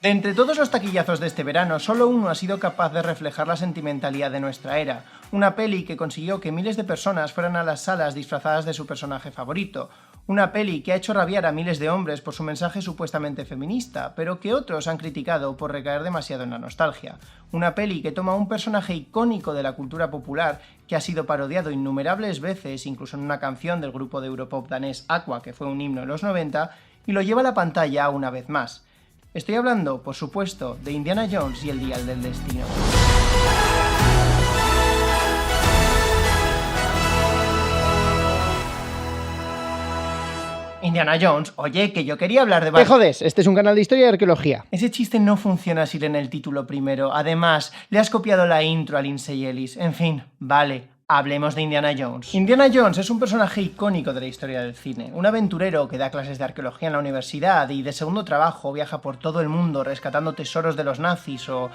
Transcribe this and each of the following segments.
De entre todos los taquillazos de este verano, solo uno ha sido capaz de reflejar la sentimentalidad de nuestra era. Una peli que consiguió que miles de personas fueran a las salas disfrazadas de su personaje favorito. Una peli que ha hecho rabiar a miles de hombres por su mensaje supuestamente feminista, pero que otros han criticado por recaer demasiado en la nostalgia. Una peli que toma un personaje icónico de la cultura popular que ha sido parodiado innumerables veces, incluso en una canción del grupo de Europop danés Aqua, que fue un himno en los 90, y lo lleva a la pantalla una vez más. Estoy hablando, por supuesto, de Indiana Jones y el Dial del Destino. Indiana Jones, oye, que yo quería hablar de... ¡Te jodes! Este es un canal de historia y arqueología. Ese chiste no funciona si leen el título primero. Además, le has copiado la intro a Lindsay Ellis. En fin, vale. Hablemos de Indiana Jones. Indiana Jones es un personaje icónico de la historia del cine, un aventurero que da clases de arqueología en la universidad y de segundo trabajo viaja por todo el mundo rescatando tesoros de los nazis o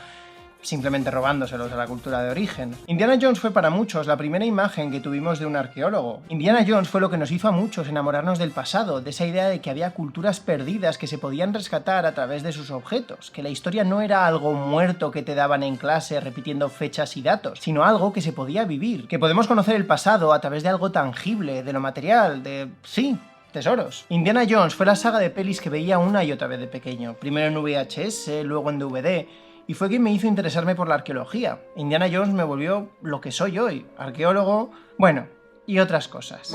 simplemente robándoselos a la cultura de origen. Indiana Jones fue para muchos la primera imagen que tuvimos de un arqueólogo. Indiana Jones fue lo que nos hizo a muchos enamorarnos del pasado, de esa idea de que había culturas perdidas que se podían rescatar a través de sus objetos, que la historia no era algo muerto que te daban en clase repitiendo fechas y datos, sino algo que se podía vivir, que podemos conocer el pasado a través de algo tangible, de lo material, de... sí, tesoros. Indiana Jones fue la saga de pelis que veía una y otra vez de pequeño, primero en VHS, luego en DVD, y fue quien me hizo interesarme por la arqueología. Indiana Jones me volvió lo que soy hoy, arqueólogo, bueno, y otras cosas.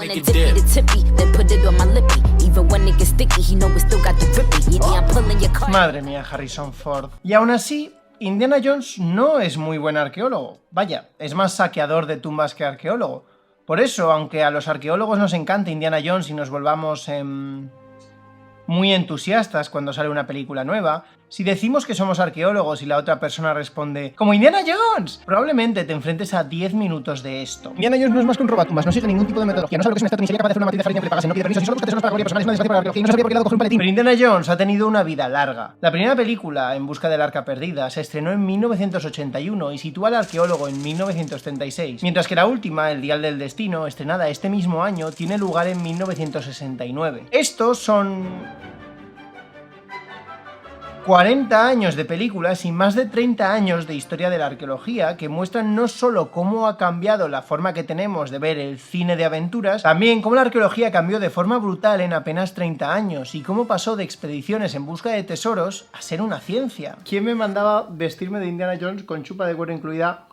Madre mía, Harrison Ford. Y aún así, Indiana Jones no es muy buen arqueólogo. Vaya, es más saqueador de tumbas que arqueólogo. Por eso, aunque a los arqueólogos nos encanta Indiana Jones y nos volvamos muy entusiastas cuando sale una película nueva, si decimos que somos arqueólogos y la otra persona responde ¡como Indiana Jones!, probablemente te enfrentes a 10 minutos de esto. Indiana Jones no es más que un robatumbas, no sigue ningún tipo de metodología, no sabe lo que es un estatua, ni sería capaz de hacer una matriz de jardín que le pagase, no pide permiso, y solo busca tesoros para categorías personales, no es espacio para la arqueología, y no sabía por qué lado coger un paletín. Pero Indiana Jones ha tenido una vida larga. La primera película, En busca del arca perdida, se estrenó en 1981 y sitúa al arqueólogo en 1936, mientras que la última, El Dial del Destino, estrenada este mismo año, tiene lugar en 1969. Estos son 40 años de películas y más de 30 años de historia de la arqueología que muestran no solo cómo ha cambiado la forma que tenemos de ver el cine de aventuras, también cómo la arqueología cambió de forma brutal en apenas 30 años y cómo pasó de expediciones en busca de tesoros a ser una ciencia. ¿Quién me mandaba vestirme de Indiana Jones con chupa de cuero incluida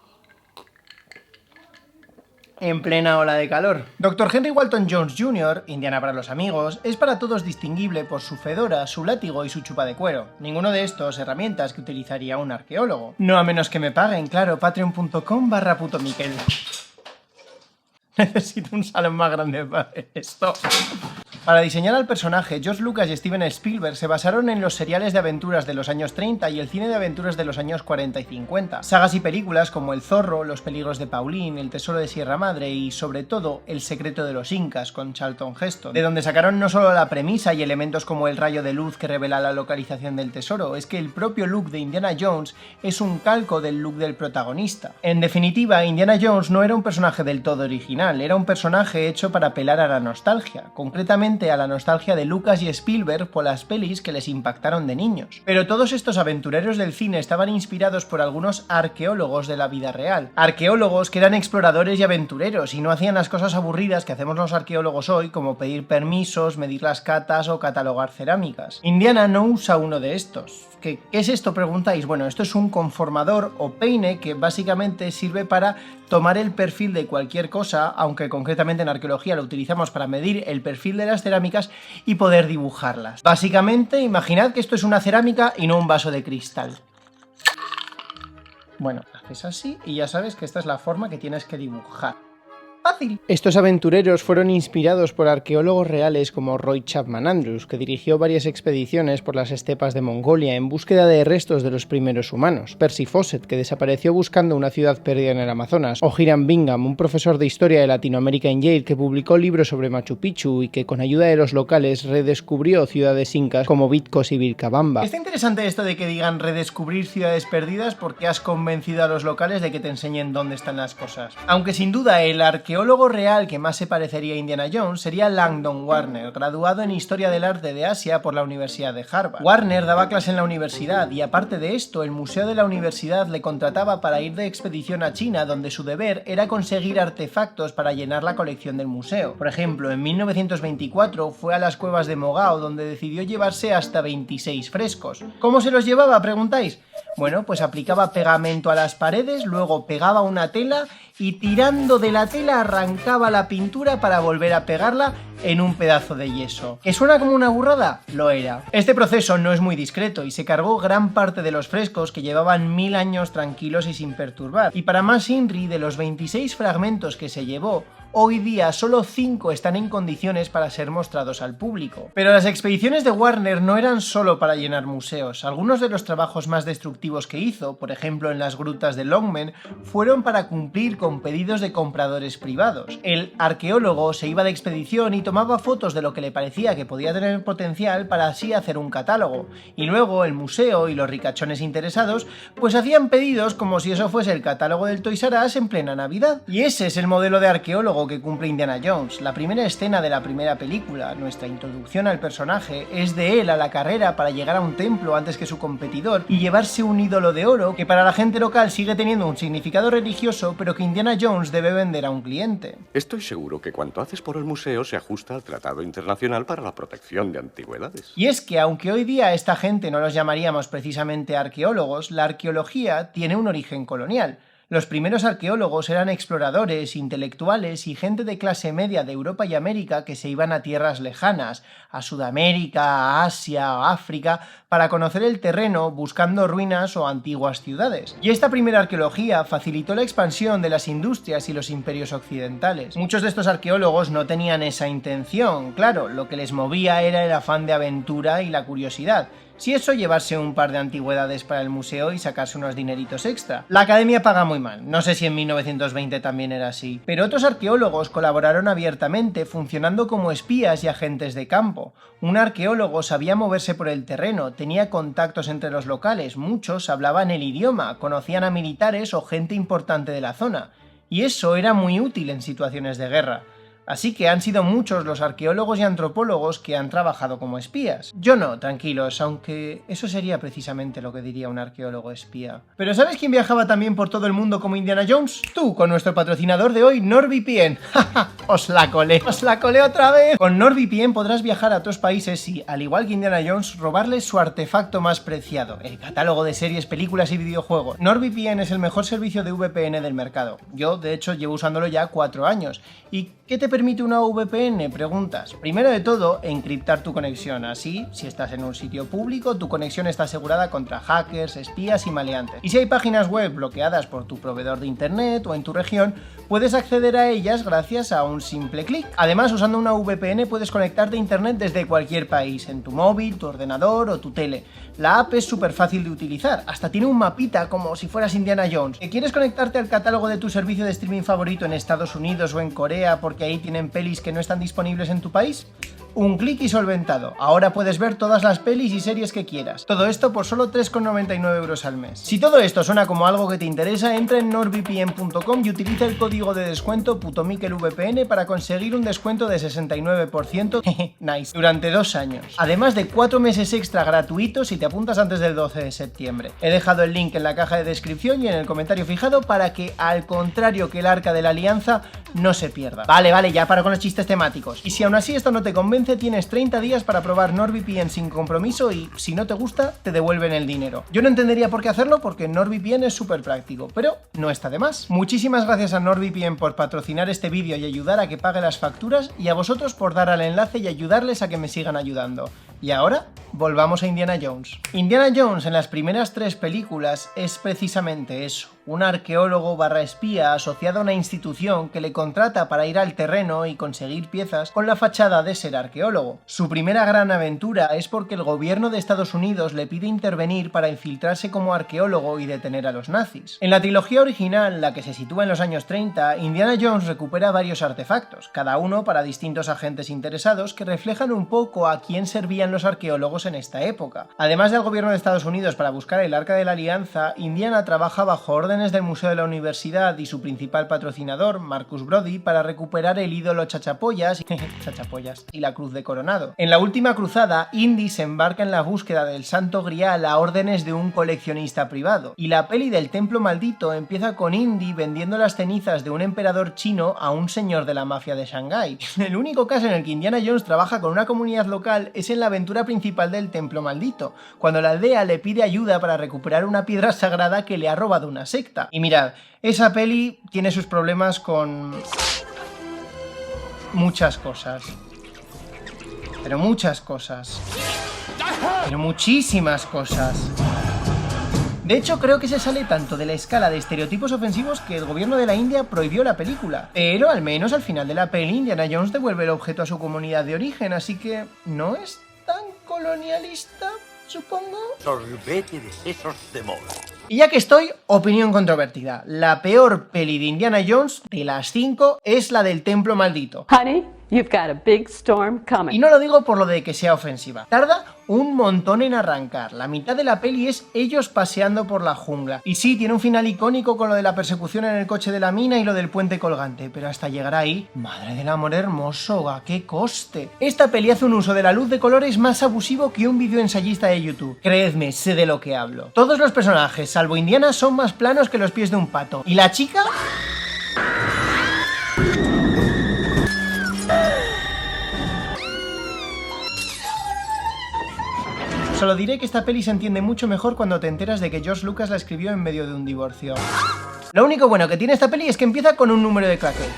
en plena ola de calor? Dr. Henry Walton Jones Jr., Indiana para los amigos, es para todos distinguible por su fedora, su látigo y su chupa de cuero. Ninguno de estos herramientas que utilizaría un arqueólogo. No a menos que me paguen, claro, patreon.com/putomiquel. Necesito un salón más grande para esto. Para diseñar al personaje, George Lucas y Steven Spielberg se basaron en los seriales de aventuras de los años 30 y el cine de aventuras de los años 40 y 50. Sagas y películas como El Zorro, Los peligros de Pauline, El tesoro de Sierra Madre y, sobre todo, El secreto de los Incas con Charlton Heston, de donde sacaron no solo la premisa y elementos como el rayo de luz que revela la localización del tesoro, es que el propio look de Indiana Jones es un calco del look del protagonista. En definitiva, Indiana Jones no era un personaje del todo original, era un personaje hecho para apelar a la nostalgia, concretamente a la nostalgia de Lucas y Spielberg por las pelis que les impactaron de niños. Pero todos estos aventureros del cine estaban inspirados por algunos arqueólogos de la vida real. Arqueólogos que eran exploradores y aventureros y no hacían las cosas aburridas que hacemos los arqueólogos hoy, como pedir permisos, medir las catas o catalogar cerámicas. Indiana no usa uno de estos. ¿Qué es esto?, preguntáis. Bueno, esto es un conformador o peine que básicamente sirve para tomar el perfil de cualquier cosa, aunque concretamente en arqueología lo utilizamos para medir el perfil de las cerámicas y poder dibujarlas. Básicamente, imaginad que esto es una cerámica y no un vaso de cristal. Bueno, haces así y ya sabes que esta es la forma que tienes que dibujar. Fácil. Estos aventureros fueron inspirados por arqueólogos reales como Roy Chapman Andrews, que dirigió varias expediciones por las estepas de Mongolia en búsqueda de restos de los primeros humanos, Percy Fawcett, que desapareció buscando una ciudad perdida en el Amazonas, o Hiram Bingham, un profesor de historia de Latinoamérica en Yale que publicó libros sobre Machu Picchu y que con ayuda de los locales redescubrió ciudades incas como Vitcos y Vilcabamba. Está interesante esto de que digan redescubrir ciudades perdidas porque has convencido a los locales de que te enseñen dónde están las cosas. Aunque sin duda el arqueólogo arqueólogo real que más se parecería a Indiana Jones sería Langdon Warner, graduado en Historia del Arte de Asia por la Universidad de Harvard. Warner daba clase en la universidad y aparte de esto, el museo de la universidad le contrataba para ir de expedición a China, donde su deber era conseguir artefactos para llenar la colección del museo. Por ejemplo, en 1924 fue a las cuevas de Mogao, donde decidió llevarse hasta 26 frescos. ¿Cómo se los llevaba, preguntáis? Bueno, pues aplicaba pegamento a las paredes, luego pegaba una tela y tirando de la tela arrancaba la pintura para volver a pegarla en un pedazo de yeso. ¿Que suena como una burrada? Lo era. Este proceso no es muy discreto y se cargó gran parte de los frescos que llevaban 1000 años tranquilos y sin perturbar. Y para más inri, de los 26 fragmentos que se llevó, hoy día solo 5 están en condiciones para ser mostrados al público. Pero las expediciones de Warner no eran solo para llenar museos. Algunos de los trabajos más destructivos que hizo, por ejemplo en las grutas de Longmen, fueron para cumplir con pedidos de compradores privados. El arqueólogo se iba de expedición y tomaba fotos de lo que le parecía que podía tener potencial para así hacer un catálogo. Y luego el museo y los ricachones interesados pues hacían pedidos como si eso fuese el catálogo del Toys R Us en plena Navidad. Y ese es el modelo de arqueólogo que cumple Indiana Jones. La primera escena de la primera película, nuestra introducción al personaje, es de él a la carrera para llegar a un templo antes que su competidor y llevarse un ídolo de oro que para la gente local sigue teniendo un significado religioso, pero que Indiana Jones debe vender a un cliente. Estoy seguro que cuanto haces por el museo se ajusta al Tratado Internacional para la Protección de Antigüedades. Y es que aunque hoy día a esta gente no los llamaríamos precisamente arqueólogos, la arqueología tiene un origen colonial. Los primeros arqueólogos eran exploradores, intelectuales y gente de clase media de Europa y América que se iban a tierras lejanas, a Sudamérica, a Asia, a África, para conocer el terreno buscando ruinas o antiguas ciudades. Y esta primera arqueología facilitó la expansión de las industrias y los imperios occidentales. Muchos de estos arqueólogos no tenían esa intención, claro, lo que les movía era el afán de aventura y la curiosidad. Si eso, llevarse un par de antigüedades para el museo y sacarse unos dineritos extra. La academia paga muy mal, no sé si en 1920 también era así, pero otros arqueólogos colaboraron abiertamente funcionando como espías y agentes de campo. Un arqueólogo sabía moverse por el terreno, tenía contactos entre los locales, muchos hablaban el idioma, conocían a militares o gente importante de la zona, y eso era muy útil en situaciones de guerra. Así que han sido muchos los arqueólogos y antropólogos que han trabajado como espías. Yo no, tranquilos, aunque eso sería precisamente lo que diría un arqueólogo espía. Pero ¿sabes quién viajaba también por todo el mundo como Indiana Jones? Tú, con nuestro patrocinador de hoy, NordVPN. Os la colé otra vez. Con NordVPN podrás viajar a otros países y, al igual que Indiana Jones, robarles su artefacto más preciado, el catálogo de series, películas y videojuegos. NordVPN es el mejor servicio de VPN del mercado. Yo, de hecho, llevo usándolo ya 4 años. ¿Y qué te permite una VPN? Preguntas. Primero de todo, encriptar tu conexión. Así, si estás en un sitio público, tu conexión está asegurada contra hackers, espías y maleantes. Y si hay páginas web bloqueadas por tu proveedor de internet o en tu región, puedes acceder a ellas gracias a un simple clic. Además, usando una VPN puedes conectarte a internet desde cualquier país, en tu móvil, tu ordenador o tu tele. La app es súper fácil de utilizar, hasta tiene un mapita como si fueras Indiana Jones. ¿Quieres conectarte al catálogo de tu servicio de streaming favorito en Estados Unidos o en Corea porque ahí tienen pelis que no están disponibles en tu país? Un clic y solventado. Ahora puedes ver todas las pelis y series que quieras. Todo esto por solo 3,99 € al mes. Si todo esto suena como algo que te interesa, entra en nordvpn.com y utiliza el código de descuento putomikelvpn para conseguir un descuento de 69%, nice, durante 2 años. Además de 4 meses extra gratuitos si te apuntas antes del 12 de septiembre. He dejado el link en la caja de descripción y en el comentario fijado para que, al contrario que el Arca de la Alianza, no se pierda. Vale, ya paro con los chistes temáticos. Y si aún así esto no te convence, tienes 30 días para probar NordVPN sin compromiso y, si no te gusta, te devuelven el dinero. Yo no entendería por qué hacerlo porque NordVPN es súper práctico, pero no está de más. Muchísimas gracias a NordVPN por patrocinar este vídeo y ayudar a que pague las facturas, y a vosotros por dar al enlace y ayudarles a que me sigan ayudando. Y ahora, volvamos a Indiana Jones. Indiana Jones en las primeras 3 películas es precisamente eso, un arqueólogo / espía asociado a una institución que le contrata para ir al terreno y conseguir piezas con la fachada de ser arqueólogo. Su primera gran aventura es porque el gobierno de Estados Unidos le pide intervenir para infiltrarse como arqueólogo y detener a los nazis. En la trilogía original, la que se sitúa en los años 30, Indiana Jones recupera varios artefactos, cada uno para distintos agentes interesados que reflejan un poco a quién servían los arqueólogos en esta época. Además del gobierno de Estados Unidos para buscar el Arca de la Alianza, Indiana trabaja bajo órdenes órdenes del Museo de la Universidad y su principal patrocinador, Marcus Brody, para recuperar el ídolo Chachapollas y la Cruz de Coronado. En la última cruzada, Indy se embarca en la búsqueda del Santo Grial a órdenes de un coleccionista privado, y la peli del Templo Maldito empieza con Indy vendiendo las cenizas de un emperador chino a un señor de la mafia de Shanghái. El único caso en el que Indiana Jones trabaja con una comunidad local es en la aventura principal del Templo Maldito, cuando la aldea le pide ayuda para recuperar una piedra sagrada que le ha robado una secta. Y mirad, esa peli tiene sus problemas con muchas cosas. Pero muchas cosas. Pero muchísimas cosas. De hecho, creo que se sale tanto de la escala de estereotipos ofensivos que el gobierno de la India prohibió la película. Pero al menos al final de la peli, Indiana Jones devuelve el objeto a su comunidad de origen, así que no es tan colonialista, supongo. Sorbete de sesos de moda. Y ya que estoy, opinión controvertida. La peor peli de Indiana Jones, de las 5, es la del Templo Maldito. Honey, you've got a big storm coming. Y no lo digo por lo de que sea ofensiva. Tarda un montón en arrancar. La mitad de la peli es ellos paseando por la jungla. Y sí, tiene un final icónico con lo de la persecución en el coche de la mina y lo del puente colgante. Pero hasta llegar ahí, madre del amor hermoso, ¿a qué coste? Esta peli hace un uso de la luz de colores más abusivo que un vídeo ensayista de YouTube. Creedme, sé de lo que hablo. Todos los personajes, salvo Indiana, son más planos que los pies de un pato. ¿Y la chica? Solo diré que esta peli se entiende mucho mejor cuando te enteras de que George Lucas la escribió en medio de un divorcio. Lo único bueno que tiene esta peli es que empieza con un número de claquet.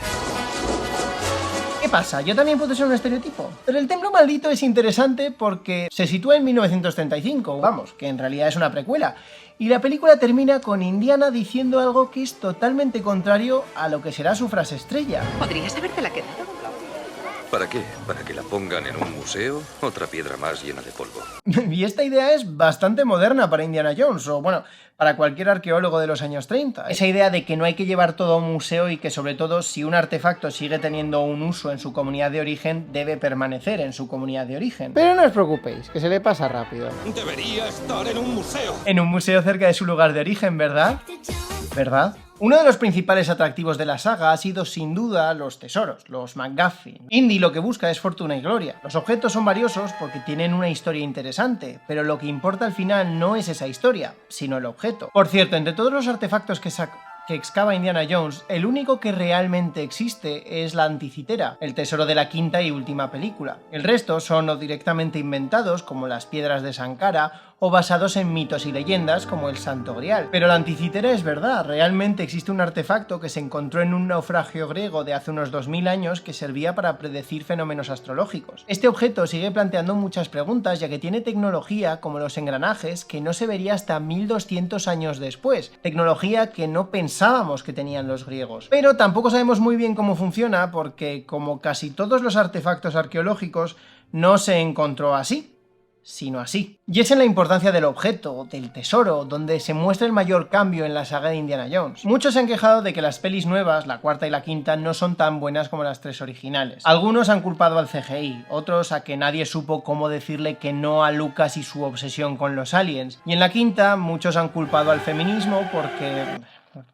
¿Qué pasa? ¿Yo también puedo ser un estereotipo? Pero el Templo Maldito es interesante porque se sitúa en 1935, vamos, que en realidad es una precuela. Y la película termina con Indiana diciendo algo que es totalmente contrario a lo que será su frase estrella. Podrías habértela quedado. ¿Para qué? ¿Para que la pongan en un museo? Otra piedra más llena de polvo. Y esta idea es bastante moderna para Indiana Jones, o bueno, para cualquier arqueólogo de los años 30. Esa idea de que no hay que llevar todo a un museo y que sobre todo si un artefacto sigue teniendo un uso en su comunidad de origen, debe permanecer en su comunidad de origen. Pero no os preocupéis, que se le pasa rápido. Debería estar en un museo. En un museo cerca de su lugar de origen, ¿verdad? ¿Verdad? Uno de los principales atractivos de la saga ha sido sin duda los tesoros, los MacGuffin. Indy lo que busca es fortuna y gloria. Los objetos son valiosos porque tienen una historia interesante, pero lo que importa al final no es esa historia, sino el objeto. Por cierto, entre todos los artefactos que excava Indiana Jones, el único que realmente existe es la anticitera, el tesoro de la quinta y última película. El resto son o directamente inventados, como las piedras de Sankara, o basados en mitos y leyendas, como el Santo Grial. Pero la anticitera es verdad, realmente existe un artefacto que se encontró en un naufragio griego de hace unos 2000 años que servía para predecir fenómenos astrológicos. Este objeto sigue planteando muchas preguntas, ya que tiene tecnología, como los engranajes, que no se vería hasta 1200 años después, tecnología que no pensábamos que tenían los griegos. Pero tampoco sabemos muy bien cómo funciona, porque como casi todos los artefactos arqueológicos, no se encontró así, sino así. Y es en la importancia del objeto, del tesoro, donde se muestra el mayor cambio en la saga de Indiana Jones. Muchos se han quejado de que las pelis nuevas, la cuarta y la quinta, no son tan buenas como las tres originales. Algunos han culpado al CGI, otros a que nadie supo cómo decirle que no a Lucas y su obsesión con los aliens. Y en la quinta, muchos han culpado al feminismo porque...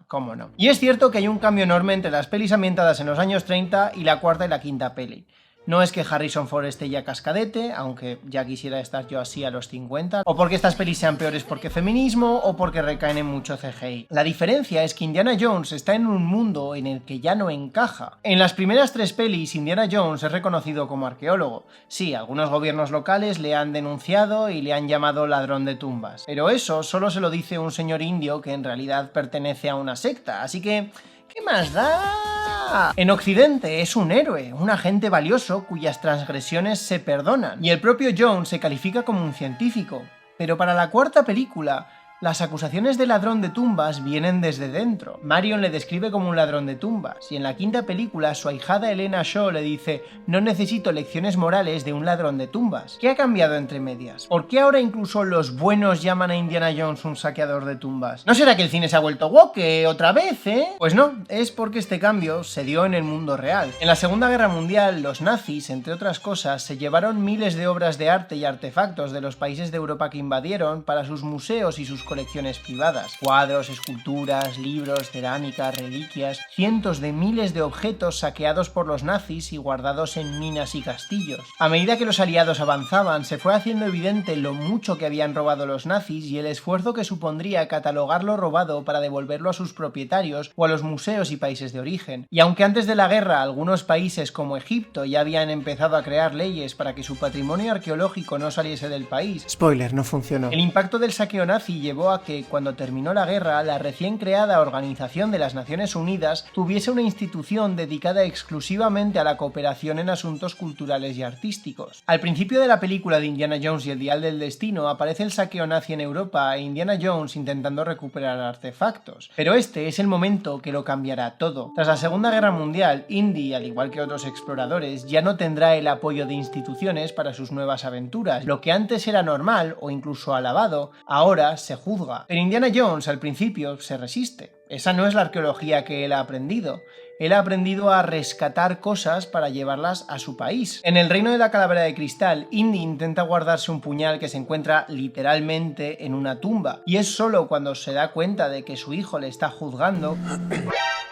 ¿cómo no? Y es cierto que hay un cambio enorme entre las pelis ambientadas en los años 30 y la cuarta y la quinta peli. No es que Harrison Ford esté ya cascadete, aunque ya quisiera estar yo así a los 50, o porque estas pelis sean peores porque feminismo, o porque recaen en mucho CGI. La diferencia es que Indiana Jones está en un mundo en el que ya no encaja. En las primeras tres pelis, Indiana Jones es reconocido como arqueólogo. Sí, algunos gobiernos locales le han denunciado y le han llamado ladrón de tumbas. Pero eso solo se lo dice un señor indio que en realidad pertenece a una secta, así que... ¿qué más da? En Occidente es un héroe, un agente valioso cuyas transgresiones se perdonan, y el propio Jones se califica como un científico. Pero para la cuarta película, las acusaciones de ladrón de tumbas vienen desde dentro. Marion le describe como un ladrón de tumbas, y en la quinta película su ahijada Elena Shaw le dice: no necesito lecciones morales de un ladrón de tumbas. ¿Qué ha cambiado entre medias? ¿Por qué ahora incluso los buenos llaman a Indiana Jones un saqueador de tumbas? ¿No será que el cine se ha vuelto woke otra vez, Pues no, es porque este cambio se dio en el mundo real. En la Segunda Guerra Mundial, los nazis, entre otras cosas, se llevaron miles de obras de arte y artefactos de los países de Europa que invadieron para sus museos y sus colecciones privadas. Cuadros, esculturas, libros, cerámica, reliquias, cientos de miles de objetos saqueados por los nazis y guardados en minas y castillos. A medida que los aliados avanzaban, se fue haciendo evidente lo mucho que habían robado los nazis y el esfuerzo que supondría catalogar lo robado para devolverlo a sus propietarios o a los museos y países de origen. Y aunque antes de la guerra algunos países como Egipto ya habían empezado a crear leyes para que su patrimonio arqueológico no saliese del país, Spoiler, no funcionó. el impacto del saqueo nazi llevó a que, cuando terminó la guerra, la recién creada Organización de las Naciones Unidas tuviese una institución dedicada exclusivamente a la cooperación en asuntos culturales y artísticos. Al principio de la película de Indiana Jones y el Dial del Destino aparece el saqueo nazi en Europa e Indiana Jones intentando recuperar artefactos. Pero este es el momento que lo cambiará todo. Tras la Segunda Guerra Mundial, Indy, al igual que otros exploradores, ya no tendrá el apoyo de instituciones para sus nuevas aventuras. Lo que antes era normal o incluso alabado, ahora se juzga. Pero Indiana Jones al principio se resiste. Esa no es la arqueología que él ha aprendido. Él ha aprendido a rescatar cosas para llevarlas a su país. En el Reino de la Calavera de Cristal, Indy intenta guardarse un puñal que se encuentra literalmente en una tumba. Y es solo cuando se da cuenta de que su hijo le está juzgando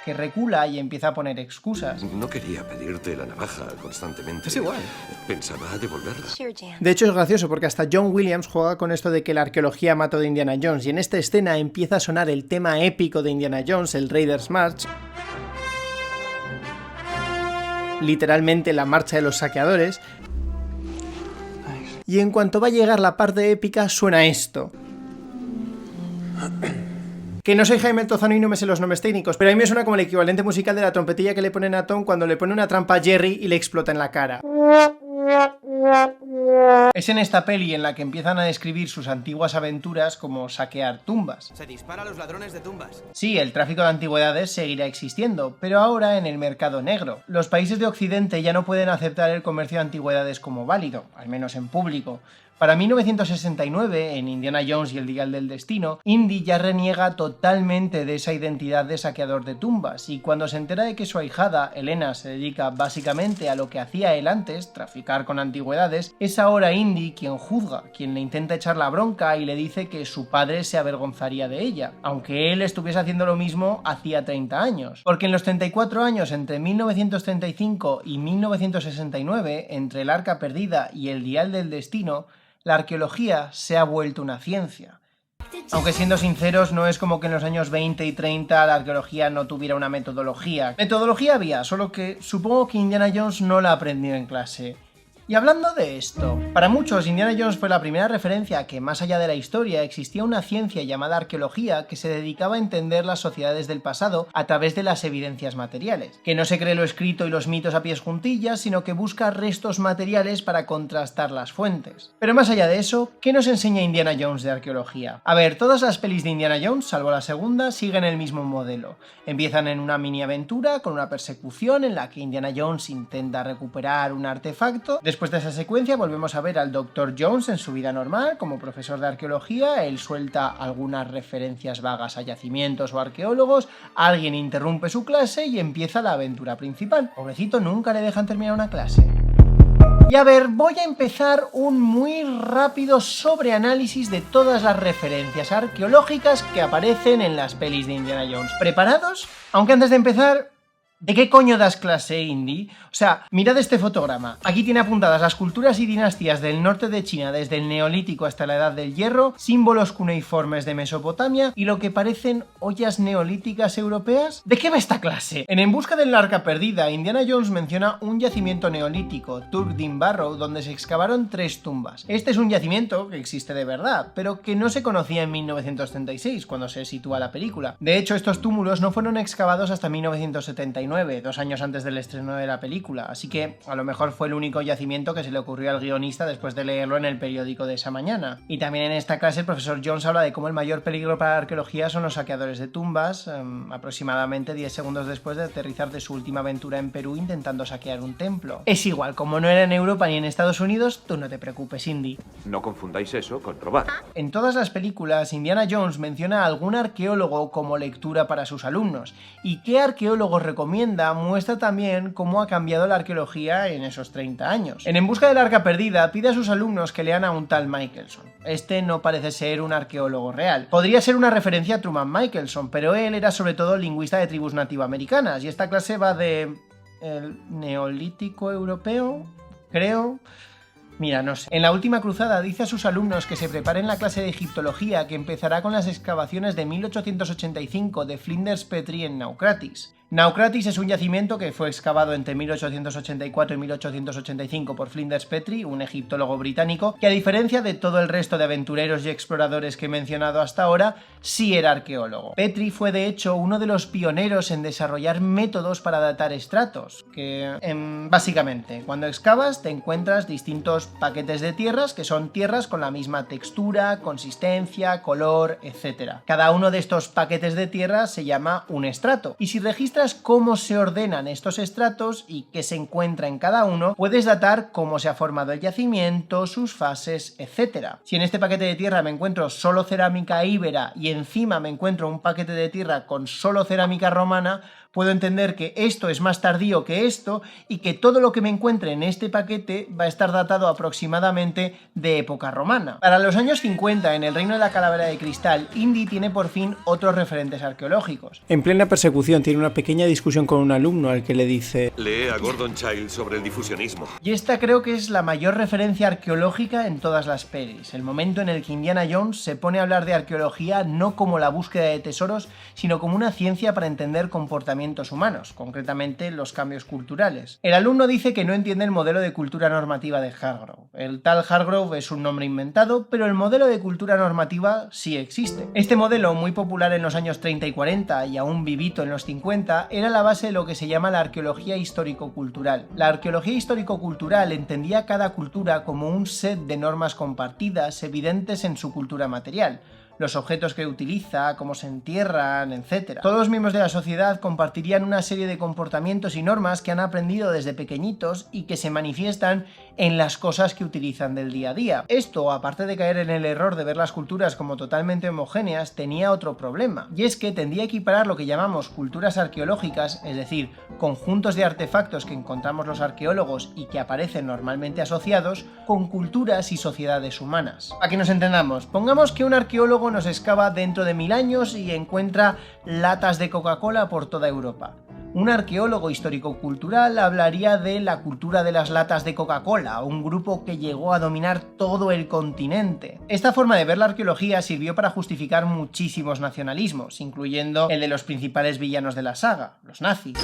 que recula y empieza a poner excusas. No quería pedirte la navaja constantemente. Es igual. Pensaba devolverla. De hecho es gracioso porque hasta John Williams juega con esto de que la arqueología mató de Indiana Jones, y en esta escena empieza a sonar el tema épico de Indiana Jones, el Raiders March, literalmente la marcha de los saqueadores, y en cuanto va a llegar la parte épica suena esto. Que no soy Jaime Tozano y no me sé los nombres técnicos, pero a mí me suena como el equivalente musical de la trompetilla que le ponen a Tom cuando le pone una trampa a Jerry y le explota en la cara. Es en esta peli en la que empiezan a describir sus antiguas aventuras como saquear tumbas. Se dispara a los ladrones de tumbas. Sí, el tráfico de antigüedades seguirá existiendo, pero ahora en el mercado negro. Los países de Occidente ya no pueden aceptar el comercio de antigüedades como válido, al menos en público. Para 1969, en Indiana Jones y el Dial del Destino, Indy ya reniega totalmente de esa identidad de saqueador de tumbas, y cuando se entera de que su ahijada, Elena, se dedica básicamente a lo que hacía él antes, traficar con antigüedades, es ahora Indy quien juzga, quien le intenta echar la bronca y le dice que su padre se avergonzaría de ella, aunque él estuviese haciendo lo mismo hacía 30 años. Porque en los 34 años entre 1935 y 1969, entre el Arca Perdida y el Dial del Destino, la arqueología se ha vuelto una ciencia. Aunque siendo sinceros, no es como que en los años 20 y 30 la arqueología no tuviera una metodología. Metodología había, solo que supongo que Indiana Jones no la aprendió en clase. Y hablando de esto, para muchos Indiana Jones fue la primera referencia a que más allá de la historia existía una ciencia llamada arqueología que se dedicaba a entender las sociedades del pasado a través de las evidencias materiales, que no se cree lo escrito y los mitos a pies juntillas, sino que busca restos materiales para contrastar las fuentes. Pero más allá de eso, ¿qué nos enseña Indiana Jones de arqueología? A ver, todas las pelis de Indiana Jones, salvo la segunda, siguen el mismo modelo. Empiezan en una mini aventura con una persecución en la que Indiana Jones intenta recuperar un artefacto. Después de esa secuencia volvemos a ver al Dr. Jones en su vida normal como profesor de arqueología. Él suelta algunas referencias vagas a yacimientos o arqueólogos, alguien interrumpe su clase y empieza la aventura principal. Pobrecito, nunca le dejan terminar una clase. Y a ver, voy a empezar un muy rápido sobreanálisis de todas las referencias arqueológicas que aparecen en las pelis de Indiana Jones. ¿Preparados? Aunque antes de empezar, ¿de qué coño das clase, Indy? O sea, mirad este fotograma. Aquí tiene apuntadas las culturas y dinastías del norte de China desde el Neolítico hasta la Edad del Hierro, símbolos cuneiformes de Mesopotamia y lo que parecen ollas neolíticas europeas. ¿De qué va esta clase? En busca del Arca Perdida, Indiana Jones menciona un yacimiento neolítico, Turkdin Barrow, donde se excavaron 3 tumbas. Este es un yacimiento que existe de verdad, pero que no se conocía en 1936, cuando se sitúa la película. De hecho, estos túmulos no fueron excavados hasta 1979, 2 años antes del estreno de la película, así que a lo mejor fue el único yacimiento que se le ocurrió al guionista después de leerlo en el periódico de esa mañana. Y también en esta clase el profesor Jones habla de cómo el mayor peligro para la arqueología son los saqueadores de tumbas, aproximadamente 10 segundos después de aterrizar de su última aventura en Perú intentando saquear un templo. Es igual, como no era en Europa ni en Estados Unidos, tú no te preocupes, Indy. No confundáis eso con robar. En todas las películas, Indiana Jones menciona a algún arqueólogo como lectura para sus alumnos. ¿Y qué arqueólogo recomienda recomienda muestra también cómo ha cambiado la arqueología en esos 30 años. En Busca del Arca Perdida pide a sus alumnos que lean a un tal Michelson. Este no parece ser un arqueólogo real. Podría ser una referencia a Truman Michelson, pero él era sobre todo lingüista de tribus nativoamericanas y esta clase va de... el neolítico europeo, creo... Mira, no sé. En la última cruzada dice a sus alumnos que se preparen la clase de egiptología que empezará con las excavaciones de 1885 de Flinders Petrie en Naucratis. Naucratis es un yacimiento que fue excavado entre 1884 y 1885 por Flinders Petrie, un egiptólogo británico, que a diferencia de todo el resto de aventureros y exploradores que he mencionado hasta ahora, sí era arqueólogo. Petrie fue de hecho uno de los pioneros en desarrollar métodos para datar estratos, que básicamente cuando excavas te encuentras distintos paquetes de tierras que son tierras con la misma textura, consistencia, color, etc. Cada uno de estos paquetes de tierra se llama un estrato, y si registras cómo se ordenan estos estratos y qué se encuentra en cada uno, puedes datar cómo se ha formado el yacimiento, sus fases, etc. Si en este paquete de tierra me encuentro solo cerámica íbera y encima me encuentro un paquete de tierra con solo cerámica romana, puedo entender que esto es más tardío que esto y que todo lo que me encuentre en este paquete va a estar datado aproximadamente de época romana. Para los años 50, en el Reino de la Calavera de Cristal, Indy tiene por fin otros referentes arqueológicos. En plena persecución tiene una pequeña discusión con un alumno al que le dice: Lee a Gordon Childe sobre el difusionismo. Y esta creo que es la mayor referencia arqueológica en todas las pelis, el momento en el que Indiana Jones se pone a hablar de arqueología no como la búsqueda de tesoros, sino como una ciencia para entender comportamientos humanos, concretamente los cambios culturales. El alumno dice que no entiende el modelo de cultura normativa de Hargrove. El tal Hargrove es un nombre inventado, pero el modelo de cultura normativa sí existe. Este modelo, muy popular en los años 30 y 40 y aún vivito en los 50, era la base de lo que se llama la arqueología histórico-cultural. La arqueología histórico-cultural entendía cada cultura como un set de normas compartidas evidentes en su cultura material. Los objetos que utiliza, cómo se entierran, etc. Todos los miembros de la sociedad compartirían una serie de comportamientos y normas que han aprendido desde pequeñitos y que se manifiestan en las cosas que utilizan del día a día. Esto, aparte de caer en el error de ver las culturas como totalmente homogéneas, tenía otro problema, y es que tendía a equiparar lo que llamamos culturas arqueológicas, es decir, conjuntos de artefactos que encontramos los arqueólogos y que aparecen normalmente asociados, con culturas y sociedades humanas. Para que nos entendamos, pongamos que un arqueólogo nos excava dentro de 1000 años y encuentra latas de Coca-Cola por toda Europa. Un arqueólogo histórico-cultural hablaría de la cultura de las latas de Coca-Cola, un grupo que llegó a dominar todo el continente. Esta forma de ver la arqueología sirvió para justificar muchísimos nacionalismos, incluyendo el de los principales villanos de la saga, los nazis.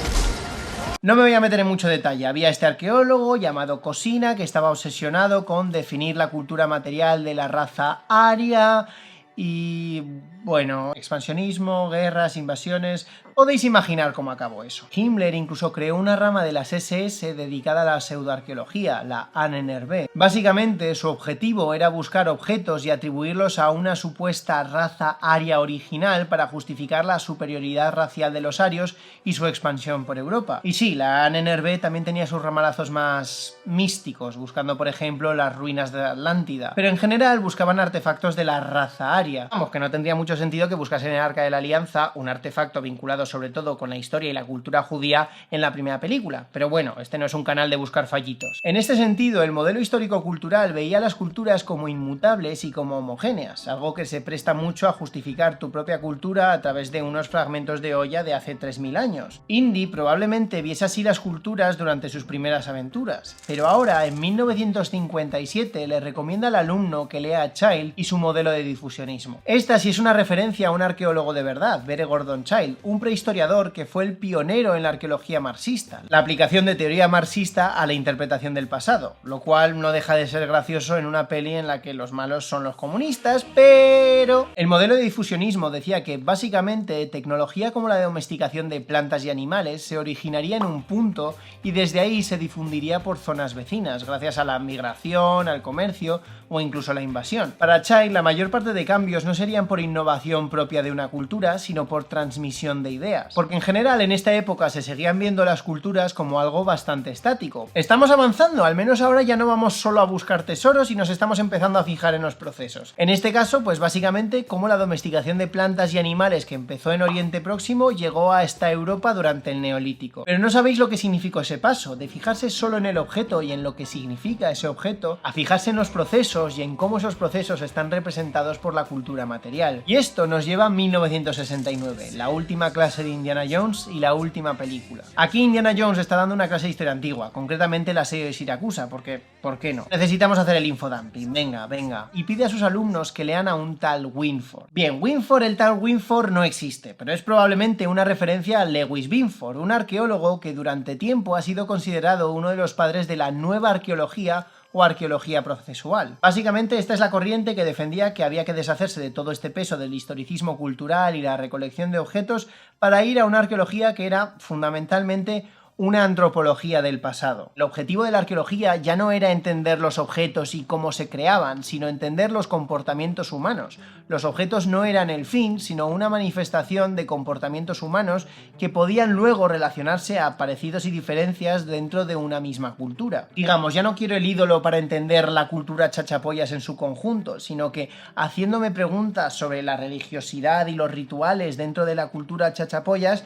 No me voy a meter en mucho detalle, había este arqueólogo llamado Cosina que estaba obsesionado con definir la cultura material de la raza aria y... bueno, expansionismo, guerras, invasiones... podéis imaginar cómo acabó eso. Himmler incluso creó una rama de las SS dedicada a la pseudoarqueología, la ANNRB. Básicamente, su objetivo era buscar objetos y atribuirlos a una supuesta raza aria original para justificar la superioridad racial de los arios y su expansión por Europa. Y sí, la ANNRB también tenía sus ramalazos más místicos, buscando por ejemplo las ruinas de Atlántida, pero en general buscaban artefactos de la raza aria. Vamos, que no tendría mucho sentido que buscasen en el Arca de la Alianza un artefacto vinculado sobre todo con la historia y la cultura judía en la primera película, pero bueno, este no es un canal de buscar fallitos. En este sentido, el modelo histórico-cultural veía las culturas como inmutables y como homogéneas, algo que se presta mucho a justificar tu propia cultura a través de unos fragmentos de olla de hace 3000 años. Indy probablemente viese así las culturas durante sus primeras aventuras, pero ahora, en 1957, le recomienda al alumno que lea a Childe y su modelo de difusionismo. Esta sí es una referencia a un arqueólogo de verdad, B. Gordon Childe, un prehistoriador que fue el pionero en la arqueología marxista, la aplicación de teoría marxista a la interpretación del pasado, lo cual no deja de ser gracioso en una peli en la que los malos son los comunistas, pero... el modelo de difusionismo decía que básicamente tecnología como la de domesticación de plantas y animales se originaría en un punto y desde ahí se difundiría por zonas vecinas, gracias a la migración, al comercio o incluso a la invasión. Para Childe, la mayor parte de cambios no serían por innovación propia de una cultura, sino por transmisión de ideas. ideas, porque en general en esta época se seguían viendo las culturas como algo bastante estático. Estamos avanzando, al menos ahora ya no vamos solo a buscar tesoros y nos estamos empezando a fijar en los procesos. En este caso, pues básicamente cómo la domesticación de plantas y animales que empezó en Oriente Próximo llegó a esta Europa durante el Neolítico. Pero no sabéis lo que significó ese paso, de fijarse solo en el objeto y en lo que significa ese objeto, a fijarse en los procesos y en cómo esos procesos están representados por la cultura material. Y esto nos lleva a 1969, la última clase de Indiana Jones y la última película. Aquí Indiana Jones está dando una clase de historia antigua, concretamente el asedio de Siracusa, porque, ¿por qué no? Necesitamos hacer el infodumping, venga. Y pide a sus alumnos que lean a un tal Winford. Bien, el tal Winford no existe, pero es probablemente una referencia a Lewis Binford, un arqueólogo que durante tiempo ha sido considerado uno de los padres de la nueva arqueología o arqueología procesual. Básicamente esta es la corriente que defendía que había que deshacerse de todo este peso del historicismo cultural y la recolección de objetos para ir a una arqueología que era fundamentalmente una antropología del pasado. El objetivo de la arqueología ya no era entender los objetos y cómo se creaban, sino entender los comportamientos humanos. Los objetos no eran el fin, sino una manifestación de comportamientos humanos que podían luego relacionarse a parecidos y diferencias dentro de una misma cultura. Digamos, ya no quiero el ídolo para entender la cultura chachapollas en su conjunto, sino que haciéndome preguntas sobre la religiosidad y los rituales dentro de la cultura chachapollas,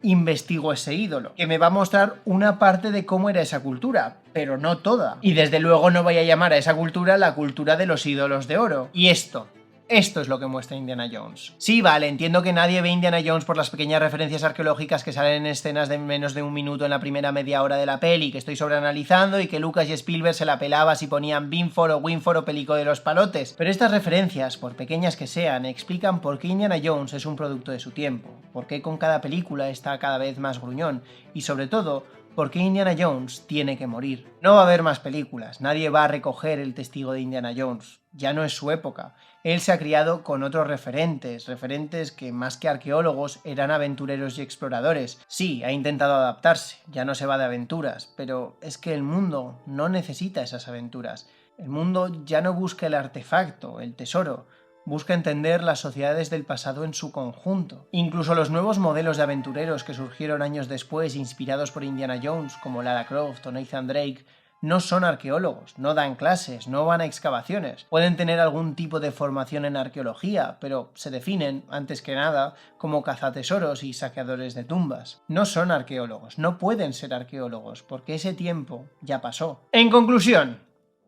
investigo ese ídolo, que me va a mostrar una parte de cómo era esa cultura, pero no toda. Y desde luego no voy a llamar a esa cultura la cultura de los ídolos de oro. Y esto es lo que muestra Indiana Jones. Sí, vale, entiendo que nadie ve Indiana Jones por las pequeñas referencias arqueológicas que salen en escenas de menos de un minuto en la primera media hora de la peli, que estoy sobreanalizando y que Lucas y Spielberg se la pelaba si ponían Binford o Winford o Pelico de los Palotes. Pero estas referencias, por pequeñas que sean, explican por qué Indiana Jones es un producto de su tiempo, por qué con cada película está cada vez más gruñón y sobre todo, ¿por qué Indiana Jones tiene que morir? No va a haber más películas, nadie va a recoger el testigo de Indiana Jones, ya no es su época. Él se ha criado con otros referentes que más que arqueólogos eran aventureros y exploradores. Sí, ha intentado adaptarse, ya no se va de aventuras, pero es que el mundo no necesita esas aventuras. El mundo ya no busca el artefacto, el tesoro, busca entender las sociedades del pasado en su conjunto. Incluso los nuevos modelos de aventureros que surgieron años después inspirados por Indiana Jones, como Lara Croft o Nathan Drake, no son arqueólogos, no dan clases, no van a excavaciones. Pueden tener algún tipo de formación en arqueología, pero se definen, antes que nada, como cazatesoros y saqueadores de tumbas. No son arqueólogos, no pueden ser arqueólogos, porque ese tiempo ya pasó. En conclusión,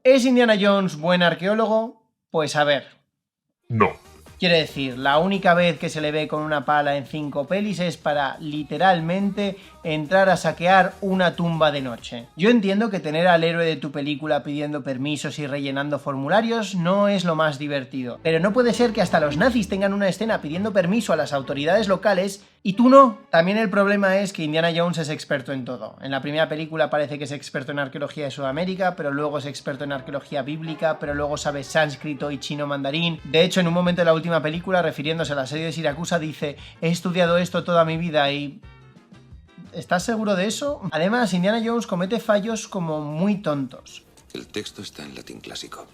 ¿es Indiana Jones buen arqueólogo? Pues a ver. No. Quiere decir, la única vez que se le ve con una pala en 5 pelis es para, literalmente, entrar a saquear una tumba de noche. Yo entiendo que tener al héroe de tu película pidiendo permisos y rellenando formularios no es lo más divertido, pero no puede ser que hasta los nazis tengan una escena pidiendo permiso a las autoridades locales y tú no. También el problema es que Indiana Jones es experto en todo. En la primera película parece que es experto en arqueología de Sudamérica, pero luego es experto en arqueología bíblica, pero luego sabe sánscrito y chino mandarín. De hecho, en un momento de la última película, refiriéndose al asedio de Siracusa, dice: he estudiado esto toda mi vida y... ¿Estás seguro de eso? Además, Indiana Jones comete fallos como muy tontos. El texto está en latín clásico.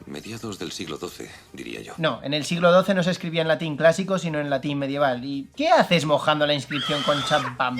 Mediados del siglo XII, diría yo. No, en el siglo XII no se escribía en latín clásico, sino en latín medieval. ¿Y qué haces mojando la inscripción con champán?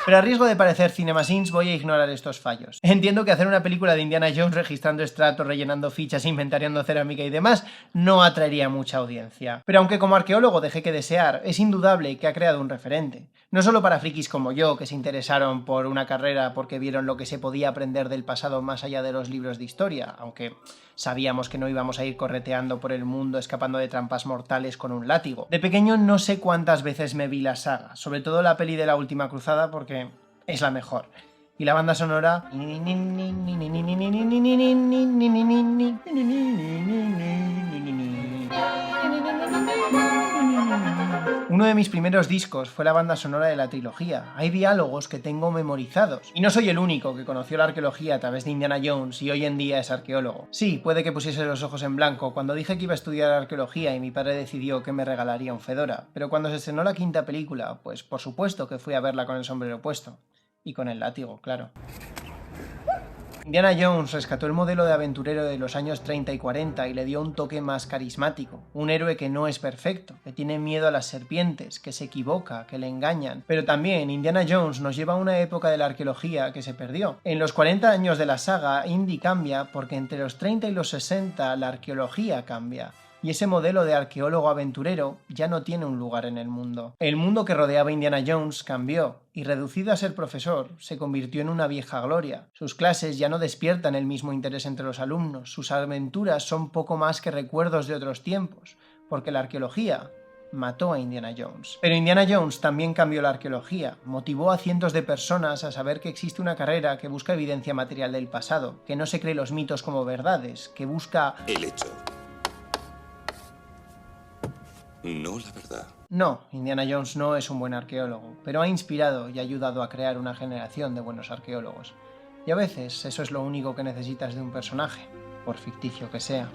Pero a riesgo de parecer CinemaSins, voy a ignorar estos fallos. Entiendo que hacer una película de Indiana Jones registrando estratos, rellenando fichas, inventariando cerámica y demás no atraería mucha audiencia. Pero aunque como arqueólogo dejé que desear, es indudable que ha creado un referente. No solo para frikis como yo, que se interesaron por una carrera porque vieron lo que se podía aprender del pasado más allá de los libros de historia, aunque sabíamos que no íbamos a ir correteando por el mundo escapando de trampas mortales con un látigo. De pequeño no sé cuántas veces me vi la saga, sobre todo la peli de la Última Cruzada porque es la mejor. Y la banda sonora... Uno de mis primeros discos fue la banda sonora de la trilogía. Hay diálogos que tengo memorizados. Y no soy el único que conoció la arqueología a través de Indiana Jones y hoy en día es arqueólogo. Sí, puede que pusiese los ojos en blanco cuando dije que iba a estudiar arqueología y mi padre decidió que me regalaría un fedora. Pero cuando se estrenó la quinta película, pues por supuesto que fui a verla con el sombrero puesto. Y con el látigo, claro. Indiana Jones rescató el modelo de aventurero de los años 30 y 40 y le dio un toque más carismático. Un héroe que no es perfecto, que tiene miedo a las serpientes, que se equivoca, que le engañan. Pero también Indiana Jones nos lleva a una época de la arqueología que se perdió. En los 40 años de la saga, Indy cambia porque entre los 30 y los 60 la arqueología cambia. Y ese modelo de arqueólogo aventurero ya no tiene un lugar en el mundo. El mundo que rodeaba a Indiana Jones cambió, y reducido a ser profesor, se convirtió en una vieja gloria. Sus clases ya no despiertan el mismo interés entre los alumnos, sus aventuras son poco más que recuerdos de otros tiempos, porque la arqueología mató a Indiana Jones. Pero Indiana Jones también cambió la arqueología, motivó a cientos de personas a saber que existe una carrera que busca evidencia material del pasado, que no se cree los mitos como verdades, que busca El hecho. No la verdad. No, Indiana Jones no es un buen arqueólogo, pero ha inspirado y ha ayudado a crear una generación de buenos arqueólogos. Y a veces eso es lo único que necesitas de un personaje, por ficticio que sea.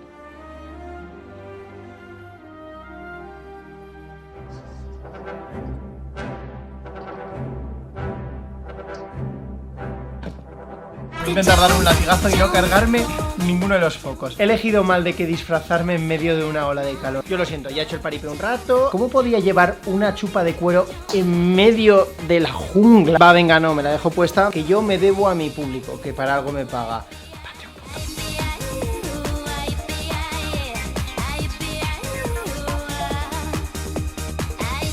Voy a intentar dar un latigazo y no cargarme ninguno de los focos. He elegido mal de que disfrazarme en medio de una ola de calor. Yo lo siento, ya he hecho el paripé un rato. ¿Cómo podía llevar una chupa de cuero en medio de la jungla? Va, venga, no, me la dejo puesta. Que yo me debo a mi público, que para algo me paga.